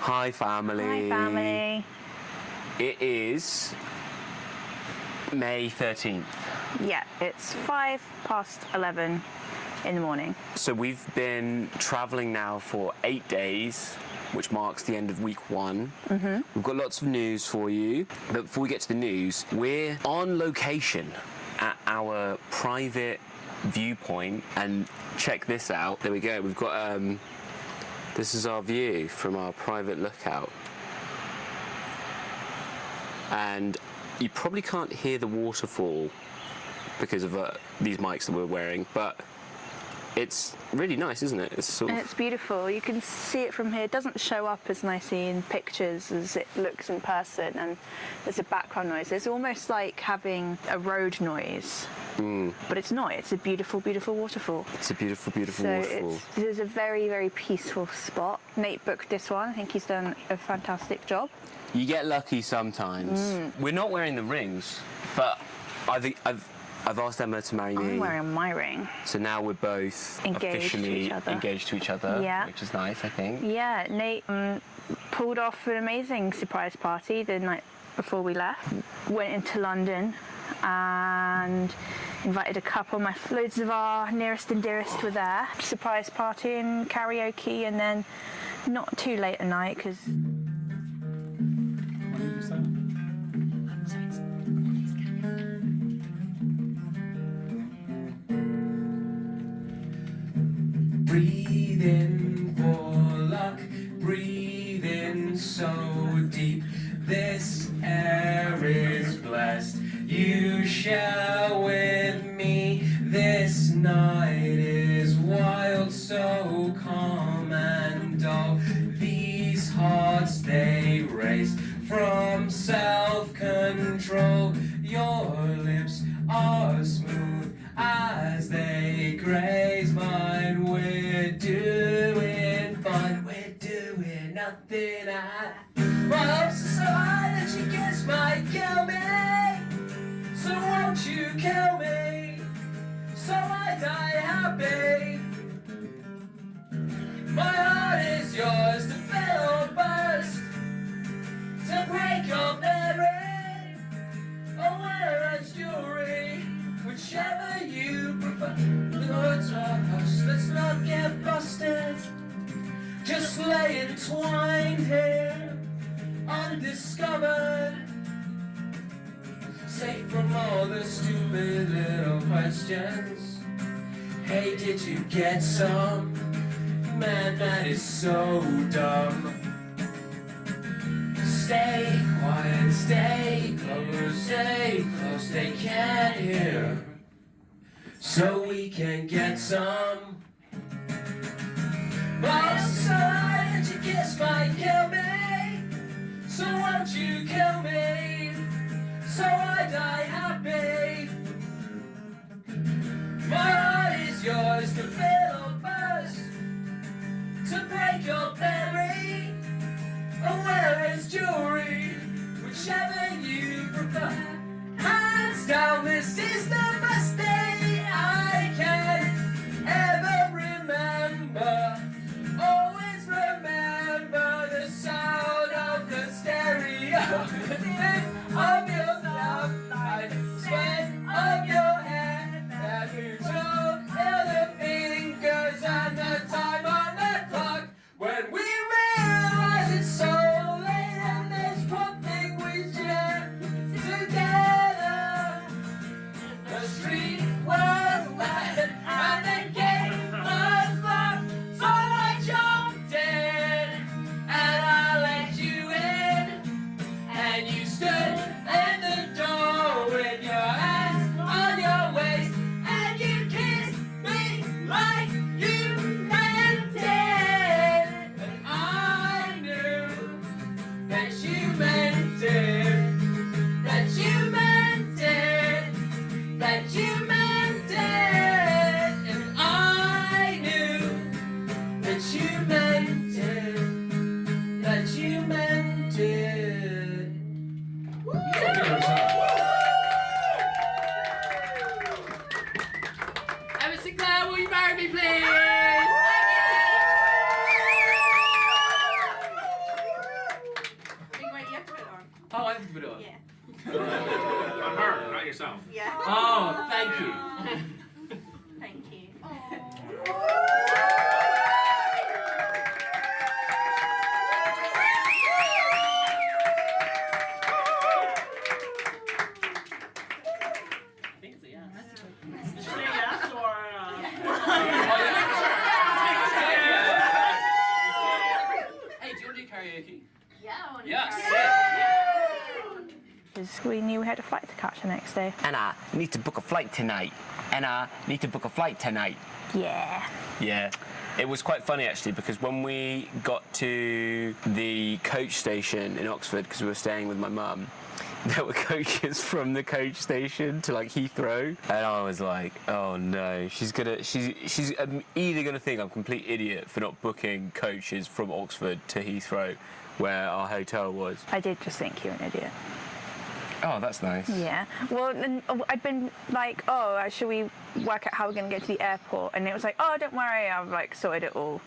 Hi, family. Hi, family. It is May 13th. Yeah, it's 11:05 in the morning. So we've been travelling now for 8 days, which marks the end of week 1. Mm-hmm. We've got lots of news for you. But before we get to the news, we're on location at our private viewpoint. And check this out. There we go. We've got... this is our view from our private lookout. And you probably can't hear the waterfall because of these mics that we're wearing, but it's really nice, isn't it? It's beautiful. You can see it from here. It doesn't show up as nicely in pictures as it looks in person, and there's a background noise. It's almost like having a road noise. But it's not. It's a beautiful, beautiful waterfall. It's a beautiful, beautiful waterfall. It's a very, very peaceful spot. Nate booked this one. I think he's done a fantastic job. You get lucky sometimes. We're not wearing the rings, but I've asked Emma to marry me. I'm wearing my ring. So now we're both officially engaged to each other, yeah. Which is nice, I think. Yeah, Nate pulled off an amazing surprise party the night before we left. Went into London and invited a couple. Loads of our nearest and dearest were there. Surprise party and karaoke, and then not too late at night because... Breathe in for luck, breathe in so deep. This air is blessed, you share with me. This night is wild, so calm and dull. These hearts, they race from self-control. Your lips are smooth as they graze mine. We're doing fun, we're doing nothing. My hopes are so high that you guess might kill me. So won't you kill me, so I die happy. My heart is yours to fill or burst, to break or bury, or wear as jewelry, whichever you prefer. The words are hushed, let's not get busted. Just lay entwined here, undiscovered, safe from all the stupid little questions. Hey, did you get some? Man, that is so dumb. Stay quiet, stay close, they can't hear. So we can get some. My hopes are so high that your kiss might kill me. So won't you kill me, so I die happy. My heart is yours to fill or burst, to break or bury, or wear as jewelry, whichever you prefer. Hands down, this is the best day I can ever remember. Always remember the sound of the stereo, the tip of your thumb, the sweat of your hair that moves all the fingers and the time on the clock. When we realize it's so late and there's one thing we share together, the street was wet and the gate was locked, so I jumped in and I let you in, and you stood in the door with your hands on your waist, and you kissed me like you meant it, and I knew that you meant it, that you meant it, that you meant it, and I knew that you meant it, that you meant it. Emma Sinclair, will you marry me, please? Oh, I have to put it on. Yeah. On her, not yourself. Yeah. Oh, thank you. Thank you. I think it's a yes. Did you say yes or? Hey, do you want to do karaoke? Yeah, I want to Yes. Because we knew we had a flight to catch the next day. And I need to book a flight tonight. And I need to book a flight tonight. Yeah. Yeah. It was quite funny actually because when we got to the coach station in Oxford, because we were staying with my mum, there were coaches from the coach station to like Heathrow, and I was like, oh no, she's either gonna think I'm a complete idiot for not booking coaches from Oxford to Heathrow, where our hotel was. I did just think you were an idiot. Oh, that's nice. Yeah. Well, then I'd been like, oh, should we work out how we're going to get to the airport? And it was like, oh, don't worry, I've like sorted it all,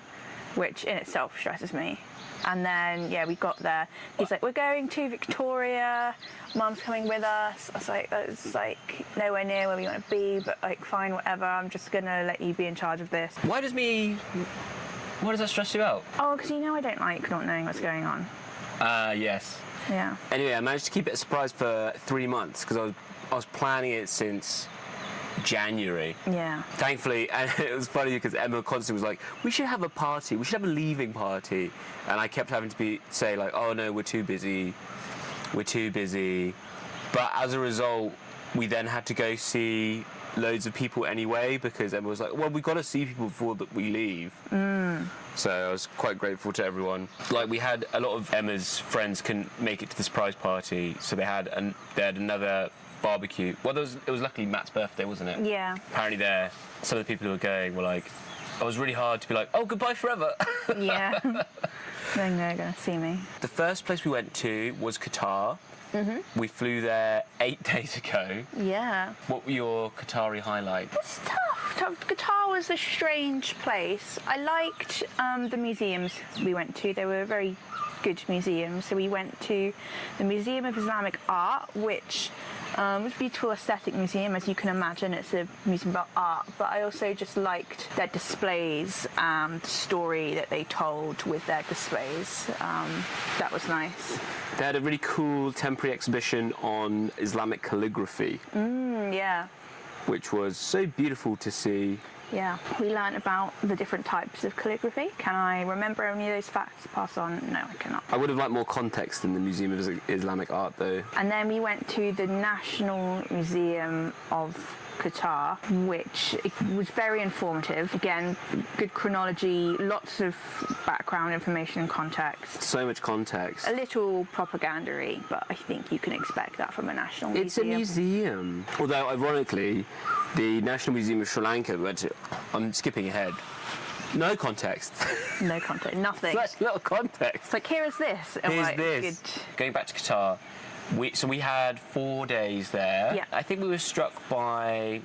which in itself stresses me. And then, yeah, we got there. He's like, we're going to Victoria. Mum's coming with us. I was like, that's like nowhere near where we want to be, but like, fine, whatever. I'm just going to let you be in charge of this. Why does that stress you out? Oh, because you know I don't like not knowing what's going on. Yes. Yeah. Anyway, I managed to keep it a surprise for 3 months because I was planning it since January. Yeah. Thankfully, and it was funny because Emma constantly was like, we should have a party, we should have a leaving party. And I kept having to say like, oh no, we're too busy. But as a result, we then had to go see loads of people anyway because Emma was like, well, we've got to see people before that we leave. So I was quite grateful to everyone. Like we had a lot of Emma's friends couldn't make it to the surprise party, so they had another barbecue. Well, it was luckily Matt's birthday, wasn't it? Yeah. Apparently some of the people who were going were like, it was really hard to be like, oh, goodbye forever. Yeah. Then they're going to see me. The first place we went to was Qatar. Mm-hmm. We flew there 8 days ago. Yeah. What were your Qatari highlights? It's tough. Qatar was a strange place. I liked the museums we went to. They were very good museums. So we went to the Museum of Islamic Art, which was a beautiful aesthetic museum. As you can imagine, it's a museum about art. But I also just liked their displays and the story that they told with their displays. That was nice. They had a really cool temporary exhibition on Islamic calligraphy. Yeah. Which was so beautiful to see. Yeah, we learned about the different types of calligraphy. Can I remember any of those facts to pass on? No, I cannot. I would have liked more context in the Museum of Islamic Art, though. And then we went to the National Museum of Qatar, which was very informative. Again, good chronology, lots of background information and context. So much context. A little propaganda-y, but I think you can expect that from a national museum. It's a museum. Although, ironically, the National Museum of Sri Lanka we went to, I'm skipping ahead. No context. No context, nothing. Such little context. It's like, here is this. And Here's like, this. Good. Going back to Qatar, we had 4 days there. Yeah. I think we were struck by,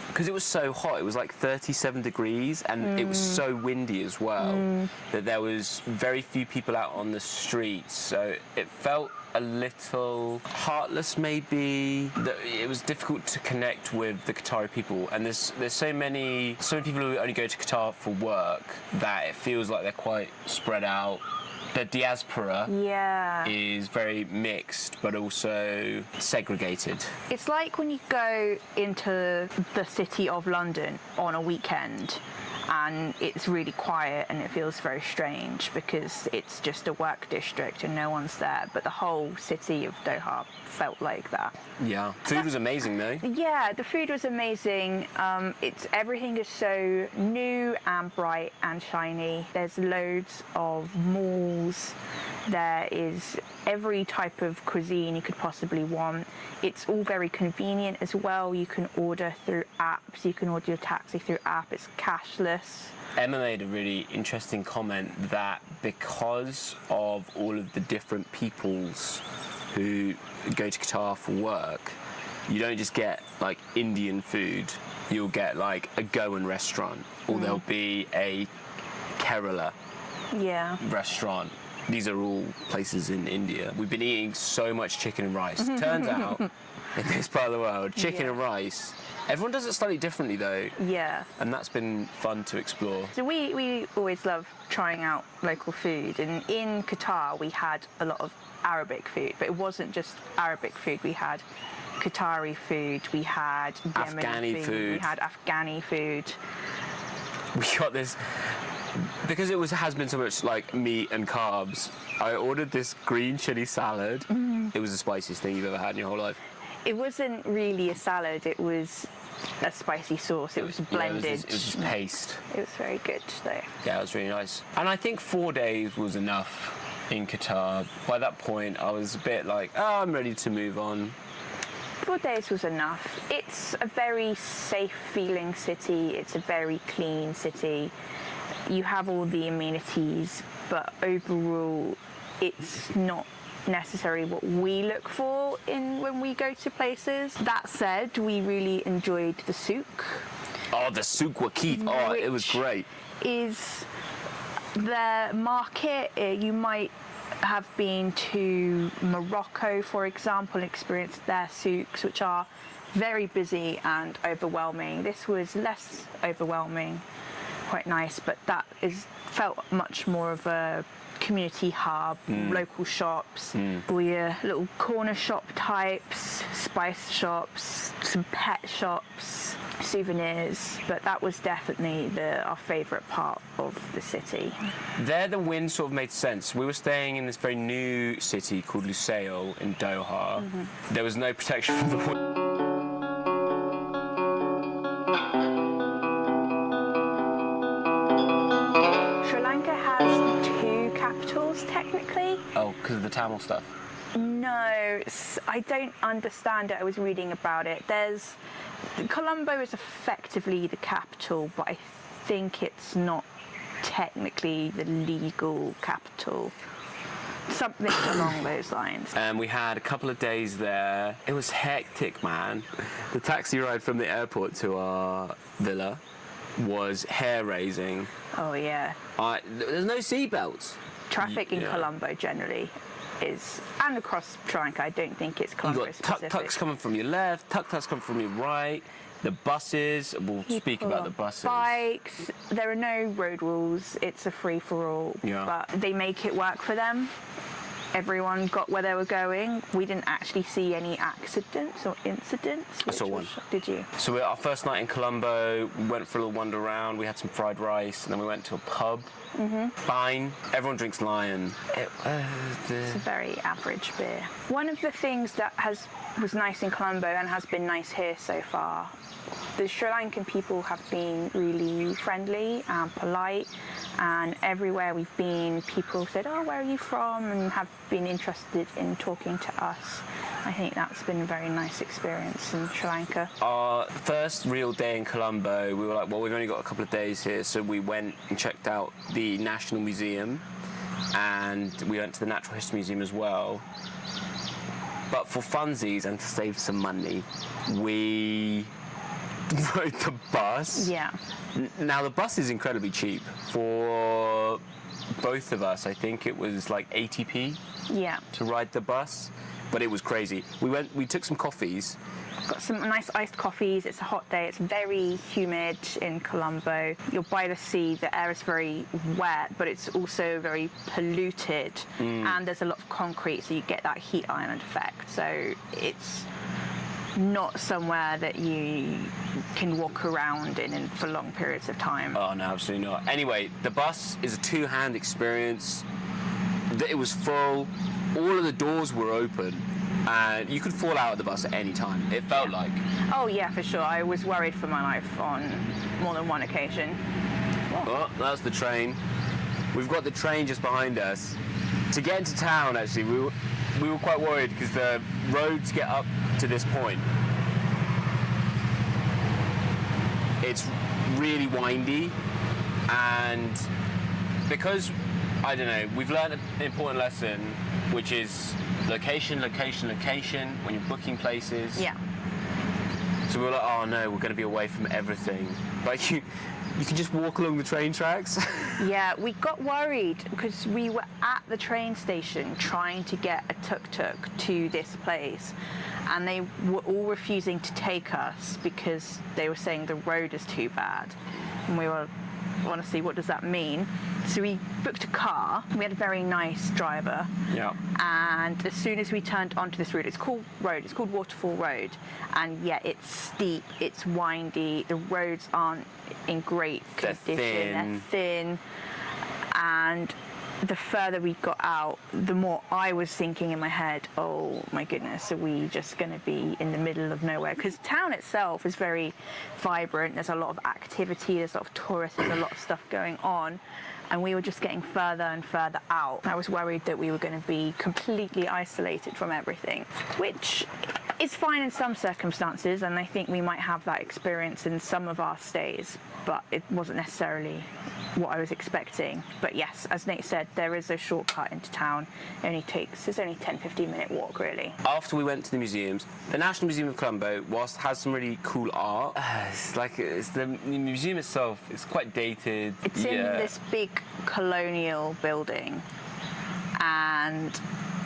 because it was so hot, it was like 37 degrees and it was so windy as well, that there was very few people out on the streets. So it felt a little heartless maybe. It was difficult to connect with the Qatari people, and there's so many people who only go to Qatar for work that it feels like they're quite spread out. The diaspora is very mixed but also segregated. It's like when you go into the city of London on a weekend and it's really quiet and it feels very strange because it's just a work district and no one's there, but the whole city of Doha felt like that. Yeah. Food was amazing though. Yeah, the food was amazing. Everything is so new and bright and shiny. There's loads of malls. There is every type of cuisine you could possibly want. It's all very convenient as well. You can order through apps. You can order your taxi through app. It's cashless. Emma made a really interesting comment that because of all of the different peoples who go to Qatar for work, you don't just get like Indian food, you'll get like a Goan restaurant, or there'll be a Kerala restaurant, These are all places in India. We've been eating so much chicken and rice. Turns out, in this part of the world, chicken and rice, everyone does it slightly differently though. Yeah. And that's been fun to explore. So we always love trying out local food, and in Qatar we had a lot of Arabic food, but it wasn't just Arabic food. We had Qatari food, we had Yemeni Afghani food. we had Afghani food. We got this, because has been so much like meat and carbs, I ordered this green chili salad. It was the spiciest thing you've ever had in your whole life. It wasn't really a salad, it was a spicy sauce. It was blended. It was just paste. It was very good though. Yeah, it was really nice. And I think 4 days was enough in Qatar. By that point, I was a bit like, oh, I'm ready to move on. 4 days was enough. It's a very safe feeling city. It's a very clean city. You have all the amenities, but overall, it's not necessarily what we look for when we go to places. That said, we really enjoyed the souk. Oh, the souk wakif. Oh, it was great. Is the market. You might have been to Morocco, for example, and experienced their souks, which are very busy and overwhelming. This was less overwhelming, quite nice, but felt much more of a community hub, local shops, little corner shop types, spice shops, some pet shops, souvenirs, but that was definitely our favourite part of the city. There the wind sort of made sense. We were staying in this very new city called Lusail in Doha. There was no protection from the wind. Sri Lanka has 2 capitals technically. Oh, because of the Tamil stuff. No, I don't understand it. I was reading about it. Colombo is effectively the capital, but I think it's not technically the legal capital. Something along those lines. And we had a couple of days there. It was hectic, man. The taxi ride from the airport to our villa was hair-raising. Oh, yeah. There's no seatbelts. Traffic in Colombo generally is, and across Sri Lanka, I don't think it's Colombo You've got specific. tuk-tuks coming from your left, tuk-tuks coming from your right, the buses, we'll speak about the buses. Bikes, there are no road rules, it's a free-for-all, but they make it work for them. Everyone got where they were going. We didn't actually see any accidents or incidents. I saw one. Did you? So our first night in Colombo, we went for a little wander around, we had some fried rice, and then we went to a pub. Fine. Everyone drinks Lion. It's a very average beer. One of the things that was nice in Colombo and has been nice here so far, the Sri Lankan people have been really friendly and polite, and everywhere we've been, people said, oh, where are you from? And have been interested in talking to us. I think that's been a very nice experience in Sri Lanka. Our first real day in Colombo, we were like, well, we've only got a couple of days here, so we went and checked out the National Museum, and we went to the Natural History Museum as well. But for funsies and to save some money, we rode the bus. Yeah. Now, the bus is incredibly cheap. For both of us, I think it was like 80p to ride the bus, but it was crazy. We took some coffees. Got some nice iced coffees. It's a hot day. It's very humid in Colombo. You're by the sea. The air is very wet, but it's also very polluted. And there's a lot of concrete, so you get that heat island effect. So it's not somewhere that you can walk around in for long periods of time. Oh, no, absolutely not. Anyway, the bus is a two-hand experience. It was full. All of the doors were open. And you could fall out of the bus at any time, it felt like. Oh, yeah, for sure. I was worried for my life on more than one occasion. Oh, that's the train. We've got the train just behind us. To get into town, actually, we were quite worried because the roads get up to this point. It's really windy, and because, I don't know, we've learned an important lesson, which is location, location, location when you're booking places. Yeah. So we were like, oh no, we're going to be away from everything. Like you can just walk along the train tracks. Yeah, we got worried because we were at the train station trying to get a tuk-tuk to this place, and they were all refusing to take us because they were saying the road is too bad. And we were, honestly, what does that mean? So we booked a car. We had a very nice driver. Yeah. And as soon as we turned onto this road, it's called Waterfall Road, and yeah, it's steep, it's windy, the roads aren't in great condition, they're thin, and the further we got out, the more I was thinking in my head, oh my goodness, are we just going to be in the middle of nowhere? Because town itself is very vibrant, there's a lot of activity, there's a lot of tourists, there's a lot of stuff going on, and we were just getting further and further out. I was worried that we were going to be completely isolated from everything, which is fine in some circumstances, and I think we might have that experience in some of our stays, but it wasn't necessarily what I was expecting. But yes, as Nate said, there is a shortcut into town. It's only a 10-15 minute walk really. After we went to the museums, the National Museum of Colombo, whilst has some really cool art, it's the museum itself, it's quite dated. It's in this big colonial building, and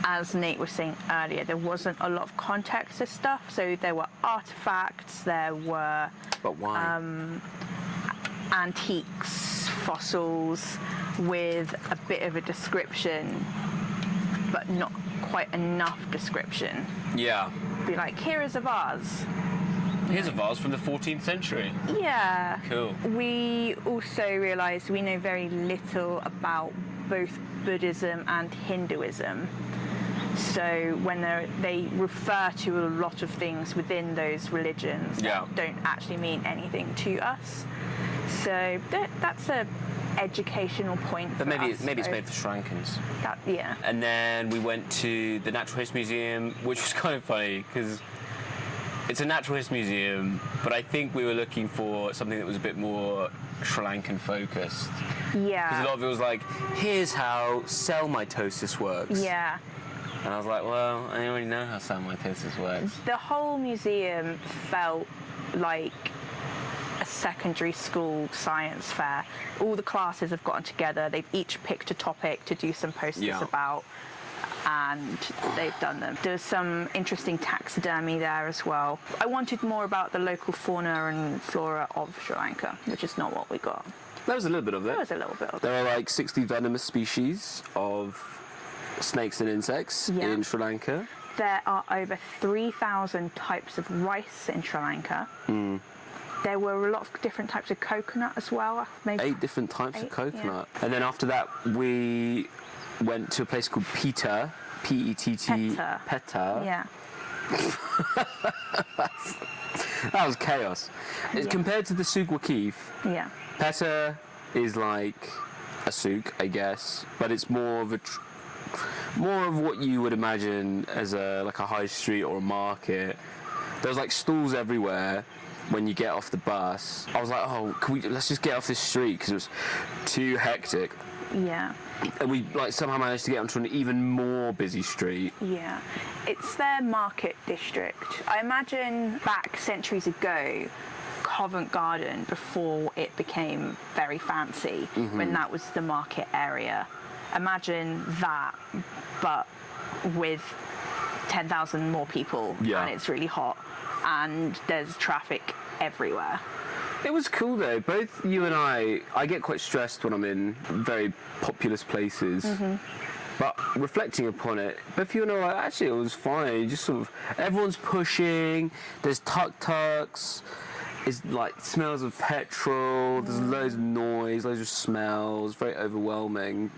as Nate was saying earlier, there wasn't a lot of context to stuff, so there were artifacts, there were But why? Antiques, fossils with a bit of a description, but not quite enough description. Yeah. Be like, here is a vase. Here's a vase from the 14th century. Yeah. Cool. We also realised we know very little about both Buddhism and Hinduism. So when they refer to a lot of things within those religions that don't actually mean anything to us. So that's a educational point for But maybe us. it's made for Sri Lankans. Yeah. And then we went to the Natural History Museum, which was kind of funny because it's a natural history museum, but I think we were looking for something that was a bit more Sri Lankan focused. Yeah. Because a lot of it was like, here's how cell mitosis works. Yeah. And I was like, well, I already know how cell mitosis works. The whole museum felt like a secondary school science fair. All the classes have gotten together, they've each picked a topic to do some posters about, and they've done them. There's some interesting taxidermy there as well. I wanted more about the local fauna and flora of Sri Lanka, which is not what we got. There was a little bit of it. There was a little bit of it. There are like 60 venomous species of snakes and insects in Sri Lanka. There are over 3,000 types of rice in Sri Lanka. There were a lot of different types of coconut as well. Maybe 8 different types of coconut. And then after that, we went to a place called Peta, P-E-T-T, Peta. Yeah. That was chaos. Compared to the souk Waqif, Peta is like a souk, I guess, but it's more of what you would imagine as a high street or a market. There's like stalls everywhere. When you get off the bus, I was like, oh, let's just get off this street because it was too hectic. Yeah. And we somehow managed to get onto an even more busy street. Yeah. It's their market district. I imagine back centuries ago, Covent Garden, before it became very fancy, when that was the market area. Imagine that, but with 10,000 more people, and it's really hot. And there's traffic everywhere. It was cool though. Both you and I get quite stressed when I'm in very populous places. But reflecting upon it, both you and I were like, actually it was fine. Just sort of, everyone's pushing, there's tuk-tuks, it's like smells of petrol, there's loads of noise, loads of smells, very overwhelming.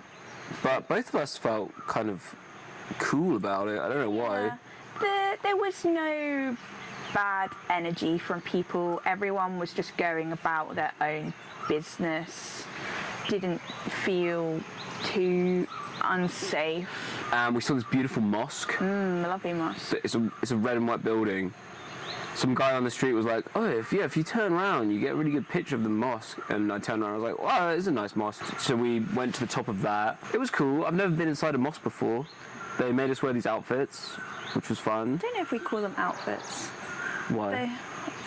But both of us felt kind of cool about it. I don't know why. There was no bad energy from people. Everyone was just going about their own business. Didn't feel too unsafe. We saw this beautiful mosque. A lovely mosque. It's a red and white building. Some guy on the street was like, oh, if you turn around, you get a really good picture of the mosque. And I turned around, I was like, wow, that is a nice mosque. So we went to the top of that. It was cool. I've never been inside a mosque before. They made us wear these outfits, which was fun. I don't know if we call them outfits. Why?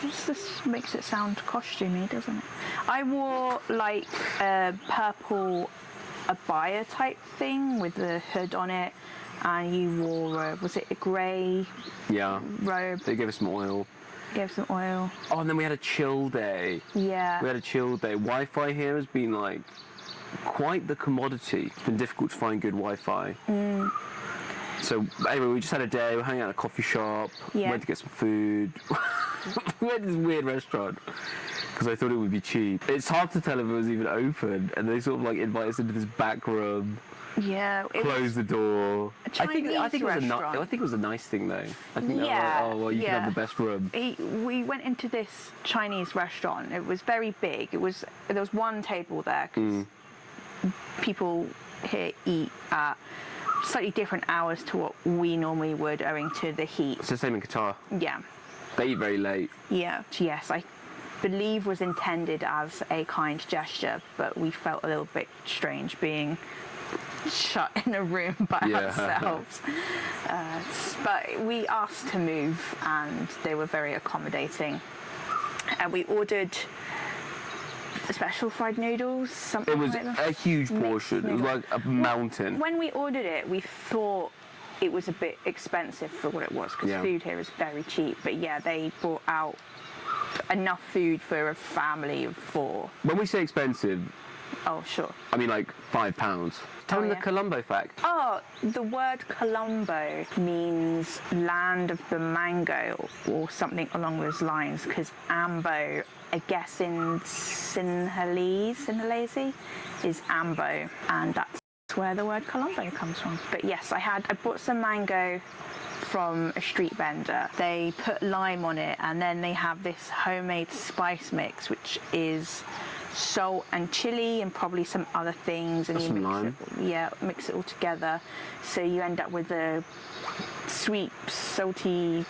This makes it sound costumey, doesn't it? I wore like a purple abaya type thing with the hood on it, and you wore was it a grey Yeah. robe? They gave us some oil. Gave some oil. Oh, and then we had a chill day. Yeah. We had a chill day. Wi-Fi here has been like quite the commodity. It's been difficult to find good Wi-Fi. So anyway, we just had a day. We hung out at a coffee shop. Yeah. Went to get some food. We went to this weird restaurant because I thought it would be cheap. It's hard to tell if it was even open, and they sort of like invite us into this back room, Yeah. It close the door. a Chinese I think restaurant. I think it was a nice thing though. I think they were Yeah, like, oh well, you can yeah. have the best room. We went into this Chinese restaurant. It was very big. There was one table there because people here eat at slightly different hours to what we normally would, owing to the heat. It's the same in Qatar. Yeah, They eat very late. yeah. Yes, I believe was intended as a kind gesture, but we felt a little bit strange being shut in a room by Yeah. ourselves. But we asked to move, and they were very accommodating. And we ordered special fried noodles, something It was like that. a huge Mixed portion. It was noodles. like a mountain. When we ordered it, we thought it was a bit expensive for what it was, because Yeah. food here is very cheap. But yeah, they brought out enough food for a family of 4. When we say expensive, Oh, sure. I mean like £5. Tell them yeah. the Colombo fact. Oh, the word Colombo means land of the mango or something along those lines, because Ambo, I guess in Sinhalese is Ambo, and that's where the word Colombo comes from. But yes, I bought some mango from a street vendor. They put lime on it, and then they have this homemade spice mix, which is salt and chili and probably some other things, and That's you some mix lime. mix it all together, so you end up with a sweet, salty,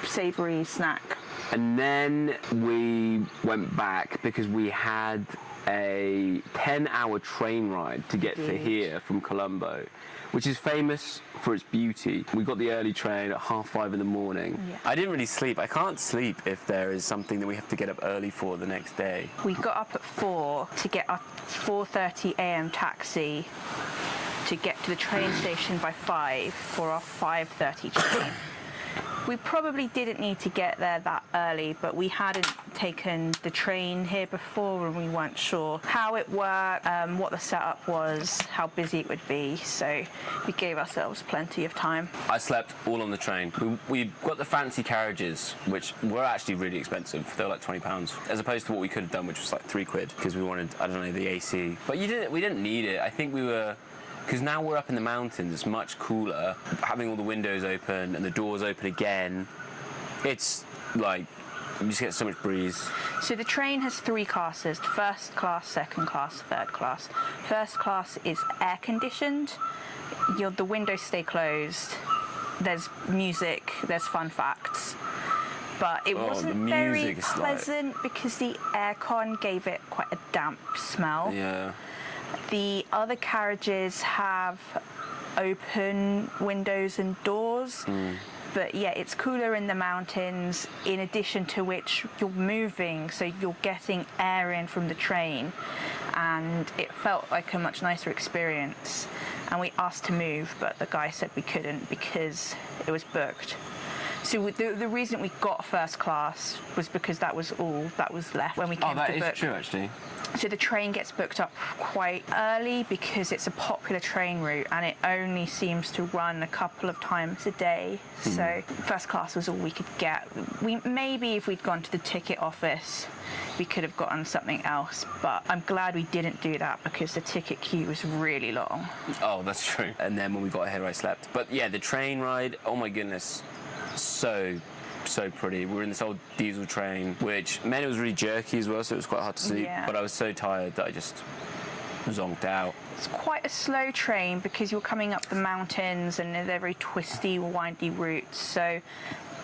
savoury snack. And then we went back because we had a 10-hour train ride to get to Did. here from Colombo, which is famous for its beauty. We got the early train at 5:30 in the morning. Yeah. I didn't really sleep. I can't sleep if there is something that we have to get up early for the next day. We got up at 4 to get our 4:30 a.m. taxi to get to the train station by 5 for our 5:30 train. We probably didn't need to get there that early, but we hadn't taken the train here before, and we weren't sure how it worked, what the setup was, how busy it would be, so we gave ourselves plenty of time. I slept all on the train. We got the fancy carriages, which were actually really expensive. They were like £20, as opposed to what we could have done, which was like £3, because we wanted, I don't know, the AC. But we didn't need it. I think we were... Because now we're up in the mountains, it's much cooler. Having all the windows open and the doors open again, it's like, you just get so much breeze. So the train has 3 classes: first class, second class, third class. First class is air conditioned. The windows stay closed. There's music, there's fun facts. But it Oh, wasn't the very music is like- pleasant because the aircon gave it quite a damp smell. Yeah. The other carriages have open windows and doors. But yeah, it's cooler in the mountains, in addition to which you're moving, so you're getting air in from the train, and it felt like a much nicer experience. And we asked to move, but the guy said we couldn't because it was booked. So the reason we got first class was because that was all that was left when we came to book. actually. So the train gets booked up quite early because it's a popular train route, and it only seems to run a couple of times a day. So first class was all we could get. Maybe if we'd gone to the ticket office, we could have gotten something else, but I'm glad we didn't do that because the ticket queue was really long. Oh, that's true. And then when we got here, I slept. But yeah, the train ride, oh my goodness, so pretty. We were in this old diesel train, which meant it was really jerky as well, so it was quite hard to sleep. Yeah. But I was so tired that I just zonked out. It's quite a slow train because you're coming up the mountains and they're very twisty, windy routes. So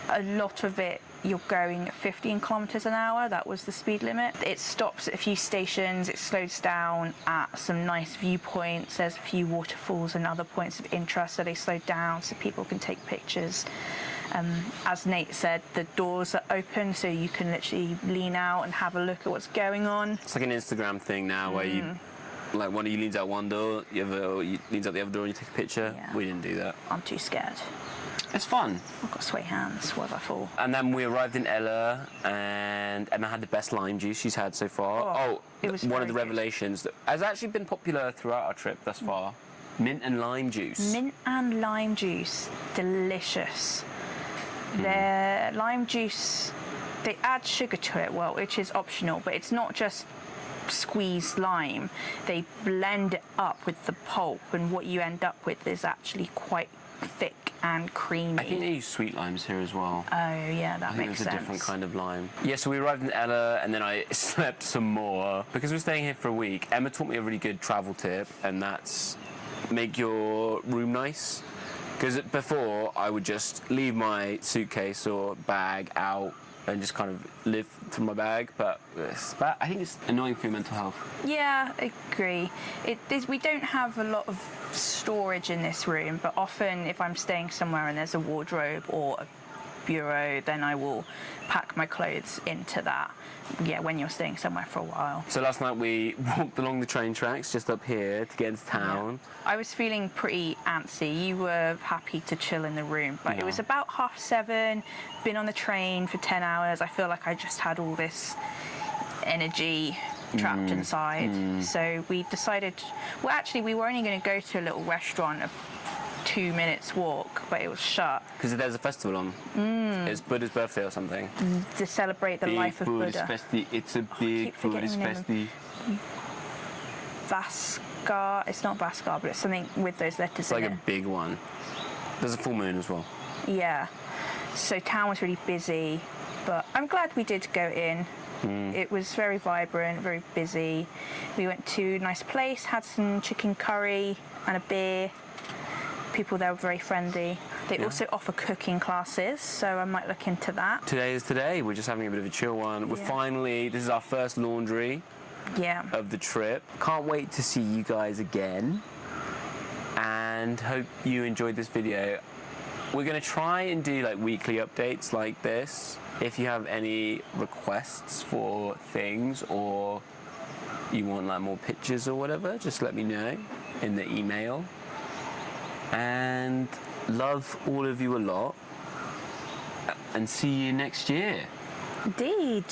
a lot of it, you're going at 15 kilometers an hour. That was the speed limit. It stops at a few stations. It slows down at some nice viewpoints. There's a few waterfalls and other points of interest, so they slow down so people can take pictures. As Nate said, the doors are open, so you can literally lean out and have a look at what's going on. It's like an Instagram thing now where you, like one of you leans out one door, the other leans out the other door and you take a picture. Yeah. We didn't do that. I'm too scared. It's fun. I've got sweaty hands. What if I fall? And then we arrived in Ella, and Emma had the best lime juice she's had so far. Oh, it was one of the very good. revelations that has actually been popular throughout our trip thus far. Mint and lime juice. Mint and lime juice, delicious. Their lime juice, they add sugar to it, well, which is optional, but it's not just squeezed lime. They blend it up with the pulp, and what you end up with is actually quite thick and creamy. I think they use sweet limes here as well. Oh yeah, that I think makes it's a sense. different kind of lime. Yeah, so we arrived in Ella, and then I slept some more. Because we're staying here for a week, Emma taught me a really good travel tip, and that's make your room nice. Because before, I would just leave my suitcase or bag out and just kind of live through my bag, but I think it's annoying for your mental health. Yeah, I agree. We don't have a lot of storage in this room, but often if I'm staying somewhere and there's a wardrobe or a bureau, then I will pack my clothes into that. Yeah, when you're staying somewhere for a while. So last night we walked along the train tracks just up here to get into town. I was feeling pretty antsy. You were happy to chill in the room, but it was about 7:30, been on the train for 10 hours. I feel like I just had all this energy trapped inside. So we decided, well, actually, we were only going to go to a little restaurant, a 2 minutes walk, but it was shut. Because there's a festival on. It's Buddha's birthday or something. To celebrate the life of Buddha. Festi. It's a big keep forgetting Buddhist the name. festi. Vaskar, it's not Vaskar, but it's something with those letters It's in like it. a big one. There's a full moon as well. Yeah. So town was really busy, but I'm glad we did go in. It was very vibrant, very busy. We went to a nice place, had some chicken curry and a beer. People there were very friendly. They also offer cooking classes, so I might look into that. Today is today. We're just having a bit of a chill one. We're finally, this is our first laundry Yeah. of the trip. Can't wait to see you guys again, and hope you enjoyed this video. We're going to try and do like weekly updates like this. If you have any requests for things, or you want like more pictures or whatever, just let me know in the email. And love all of you a lot, and see you next year. Indeed.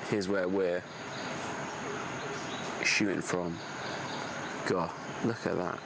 Here's where we're shooting from. God, look at that.